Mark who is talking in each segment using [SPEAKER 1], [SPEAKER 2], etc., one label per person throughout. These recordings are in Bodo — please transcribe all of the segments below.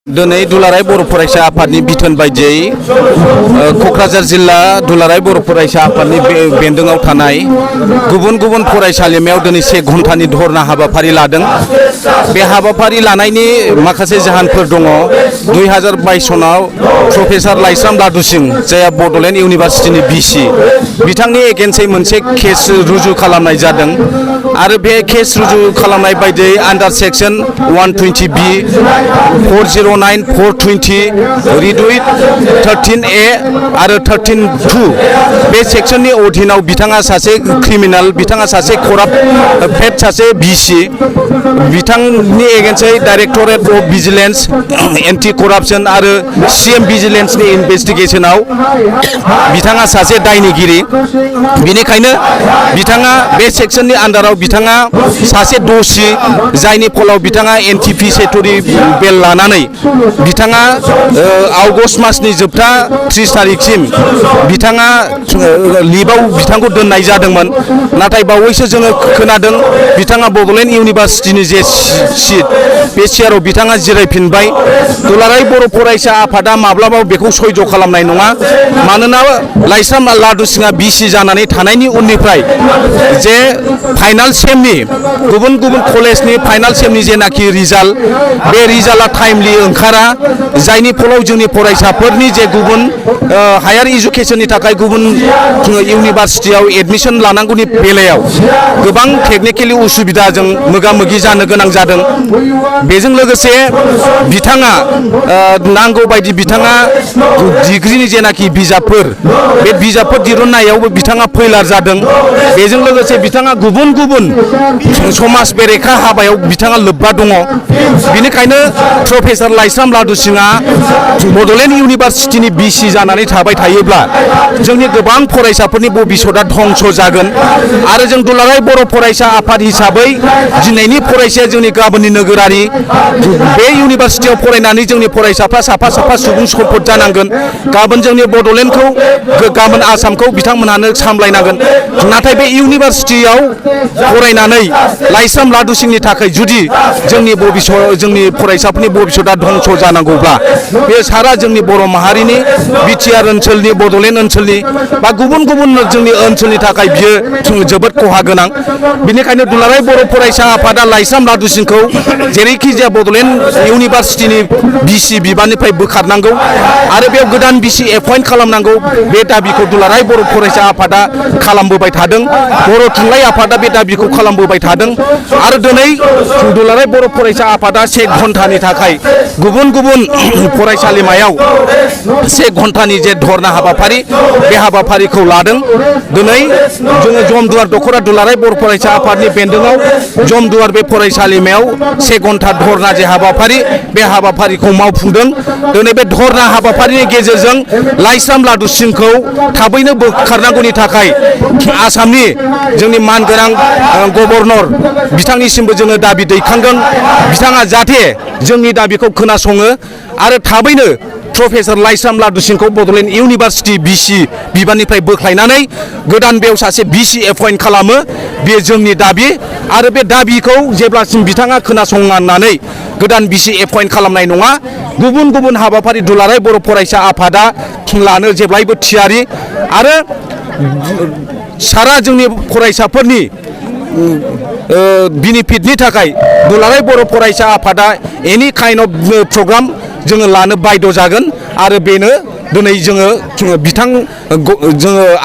[SPEAKER 1] दिनै दुलाराय बर' फरायसा आफादनि बिथोन बायदियै क'क्राझार जिल्ला दुलाराय बर' फरायसा आफादनि बेन्दोङाव थानाय गुबुन गुबुन फरायसालिमायाव दिनै 1 घन्टानि धरना हाबाफारि लादों। बे हाबाफारि लानायनि माखासे जाहोनफोर दङ। 2022 सनाव प्रफेसार लाइस्राम लादु सिं जायहा बड'लेण्ड इउनिभारसिटिनि भिसि बिथांनि एगेन्स्टै मोनसे केस रुजु खालामनाय जादों आरो बे केस रुजु खालामनाय बायदियै आन्डार section 120B 409 420 read with 13A आरो 13(2) बे सेक्सननि अधीनाव बिथाङा सासे क्रिमिनेल, बिथाङा सासे कराप्ट फेड सासे भिसि, बिथांनि एगेन्स्टै डाइरेक्टरेट अफ भिजिलेन्स एन्टि करापसन आरो CM भिजिलेन्सनि इनभेस्टिगेसनाव बिथाङा सासे दायनिगिरि। बेनिखायनो बिथाङा बे सेक्सननि आन्डाराव बिथाङा सासे दोषी, जायनि फलाव बिथाङा एन्टिसिपेटरि बेल लानानै बिथाङा आगष्ट मासनि जोबथा 30 तारिखसिम बिथाङा लिभआव बिथांखौ दोननाय जादोंमोन। नाथाय बावैसो जोङो खोनादों बिथाङा बड'लेण्ड इउनिभारसिटिनि जे सिट बे सियाराव बिथाङा जिरायफिनबाय। दुलाराय बर' फरायसा आफादा माब्लाबाबो बेखौ सयज' खालामनाय नङा। मानोना लाइस्राम लादु सिंआ भिसि जानानै थानायनि उननिफ्राय जे फाइनाल सेमनि गुबुन गुबुन कलेजनि फाइनाल सेमनि जेनाखि रिजाल्ट, बे रिजाल्टआ टाइमलि ओंखारा, जायनि फलाव जोंनि फरायसाफोरनि जे गुबुन हायार इडुकेसननि थाखाय गुबुन इउनिभारसिटियाव एडमिसन लानांगौनि बेलायाव गोबां टेकनिकेलि उसुबिदाजों मोगा मोगि जानो गोनां जादों। बेजों लोगोसे बिथाङा नांगौ बायदि बिथाङा डिग्रिनि जेनाखि बिजाबफोर, बे बिजाबफोर दिहुननायावबो बिथाङा फैलार जादों। बेजों लोगोसे बिथाङा गुबुन गुबुन समाज बेरेखा हाबायाव बिथाङा लोब्बा दङ। बेनिखायनो प्रफेसार लाइस्राम लादु सिंआ बड'लेण्ड इउनिभारसिटिनि भिसि जानानै थाबाय थायोब्ला जोंनि गोबां फरायसाफोरनि भबिसतआ धंस जागोन। आरो जों दुलाराय बर' फरायसा आफाद हिसाबै दिनैनि फरायसाया जोंनि गाबोननि नोगोरारि, बे इउनिभारसिटियाव फरायनानै जोंनि फरायसाफ्रा साफा साफा सुबुं सम्पद जानांगोन। गाबोन जोंनि बड'लेण्डखौ, गाबोन आसामखौ बिथांमोनहानो सामलायनांगोन। नाथाय बे इउनिभारसिटियाव फरायनानै लाइस्राम लादु सिंनि थाखाय जुदि जोंनि फरायसाफोरनि भबिसतआ धंस जानांगौब्ला बे सारा जोंनि बर' माहारिनि बिटिआर ओनसोलनि, बड'लेण्ड ओनसोलनि बा गुबुन गुबुन जोंनि ओनसोलनि थाखाय बियो जोबोद खहा गोनां। बेनिखायनो दुलाराय बर' फरायसा आफादा लाइस्राम लादु सिंखौ जेरैखि जाया बड'लेण्ड इउनिभारसिटिनि भिसि बिबाननिफ्राय बोखारनांगौ आरो बेयाव गोदान भिसि एपइन्ट खालामनांगौ, बे दाबिखौ दुलाराय बर' फरायसा आफादा खालामबोबाय थादों। बर' थुनलाइ आफादा बे दाबिखौ खालामबोबाय थादों। आरो दिनै दुलाराय बर' फरायसा आफादा 1 घन्टानि थाखाय गुबुन गुबुन फरायसालिमायाव 1 घन्टानि जे धरना हाबाफारि, बे हाबाफारिखौ लादों। दिनै जोङो जमदुवार दख'रा दुलाराय बर' फरायसा आफादनि बेन्दोङाव जमदुवार बे फरायसालिमायाव 1 घन्टा धरना जे हाबाफारि, बे हाबाफारिखौ मावफुंदों। दिनै बे धरना हाबाफारिनि गेजेरजों लाइस्राम लादु सिंखौ थाबैनो बोखारनांगौनि थाखाय आसामनि जोंनि मानगोनां गभर्नर बिथांनिसिमबो जोङो दाबि दैखांदों। बिथाङा जाहाथे जोंनि दाबिखौ खोनासङो आरो थाबैनो प्रफेसार लाइस्राम लादु सिंखौ बड'लेण्ड इउनिभारसिटि भिसि बिबाननिफ्राय बोख्लायनानै गोदान बेयाव सासे भिसि एपइन्ट खालामो, बेयो जोंनि दाबि। आरो बे दाबिखौ जेब्लासिम बिथाङा खोनासंनानै गोदान भिसि एपइन्ट खालामनाय नङा, गुबुन गुबुन हाबाफारि दुलाराय बर' फरायसा आफादा लानो जेब्लायबो थियारि। आरो सारा जोंनि फरायसाफोरनि बेनिफिटनि थाखाय दुलाराय बर' फरायसा आफादा एनि काइन्ड अफ प्रग्राम जोङो लानो बायद' जागोन। आरो बेनो दिनै जोङो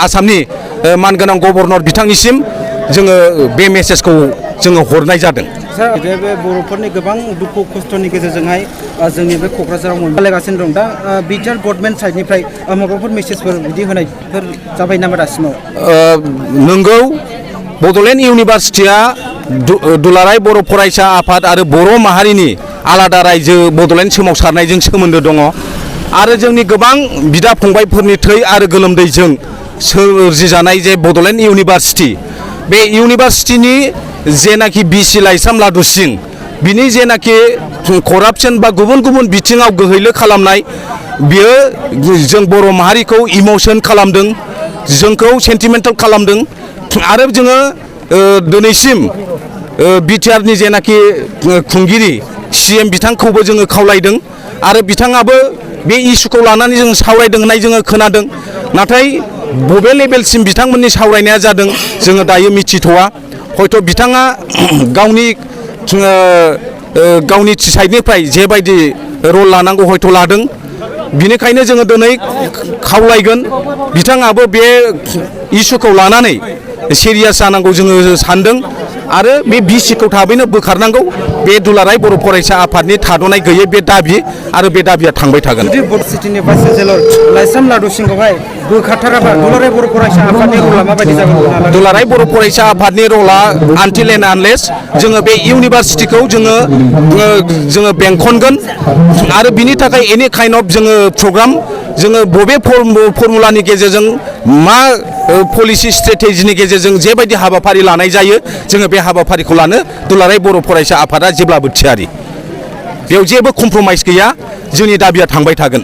[SPEAKER 1] आसामनि मानगोनां गभर्नर बिथांनिसिम जोङो बे मेसेजखौ जोङो हरनाय जादों।
[SPEAKER 2] बे बर'फोरनि गोबां दुखु खस्थ'नि गेजेरजोंहाय जोंनि बे क'क्राझाराव मोनलायगासिनो दं। दा बिटिआर गभर्नमेन्ट साइडनिफ्राय माबाफोर मेसेजफोर बिदि होनायफोर जाबाय नामा दासिमाव?
[SPEAKER 1] नंगौ, बड'लेण्ड इउनिभारसिटिया दुलाराय बर' फरायसा आफाद आरो बर' माहारिनि आलादा रायजो बड'लेण्ड सोमावसारनायजों सोमोन्दो दङ। आरो जोंनि गोबां बिदा फंबायफोरनि थै आरो गोलोमदैजों सोरजिजानाय जे बड'लेण्ड इउनिभारसिटि, बे इउनिभारसिटिनि जेनाखि भिसि लाइस्राम लादु सिं, बिनि जेनाखि करापसन बा गुबुन गुबुन बिथिङाव गोहैलो खालामनाय, बियो जों बर' माहारिखौ इमोसन खालामदों, जोंखौ सेन्टिमेन्टेल खालामदों। आरो जोङो दिनैसिम बिटिआरनि जेनाखि खुंगिरि CM बिथांखौबो जोङो खावलायदों आरो बिथाङाबो बे इस्युखौ लानानै जों सावरायदों होननाय जोङो खोनादों नाथाय बबे लेभेलसिम बिथांमोननि सावरायनाया जादों जोङो दायो मिथिथ'वा हयथ' बिथाङा गावनि साइडनिफ्राय जेबायदि रल लानांगौ हयथ' लादों बिनिखायनो जोङो दिनै खावलायगोन बिथाङाबो बे इस्युखौ लानानै सिरियास जानांगौ जोङो सानदों आरो बे बिसिखौ थाबैनो बोखारनांगौ बे दुलाराय बर' फरायसा आफादनि थाद'नाय गैयै बे दाबि आरो बे दाबिया थांबाय थागोन
[SPEAKER 2] जुदि बर' सिटिनि भाइस चेन्सेलर लाइसाम लादु सिंखौहाय बोखारथाराबा दुलाराय बर' फरायसा आफादनि रला माबायदि जागोन
[SPEAKER 1] दुलाराय बर' फरायसा आफादनि रला आनटिल एन्ड आनलेस जोङो बे इउनिभार्सिटिखौ जोङो बेंखनगोन आरो बिनि थाखाय एनि काइन्ड अफ जोङो प्रग्राम जोङो बबे फर्मुलानि गेजेरजों मा पलिसि स्ट्रेटेजिनि गेजेरजों जेबायदि हाबाफारि लानाय जायो जोङो बे हाबाफारिखौ लानो दुलाराय बर' फरायसा आफादा जेब्लाबो थियारि बेयाव जेबो कमप्रमाइस गैया जोंनि दाबिया थांबाय थागोन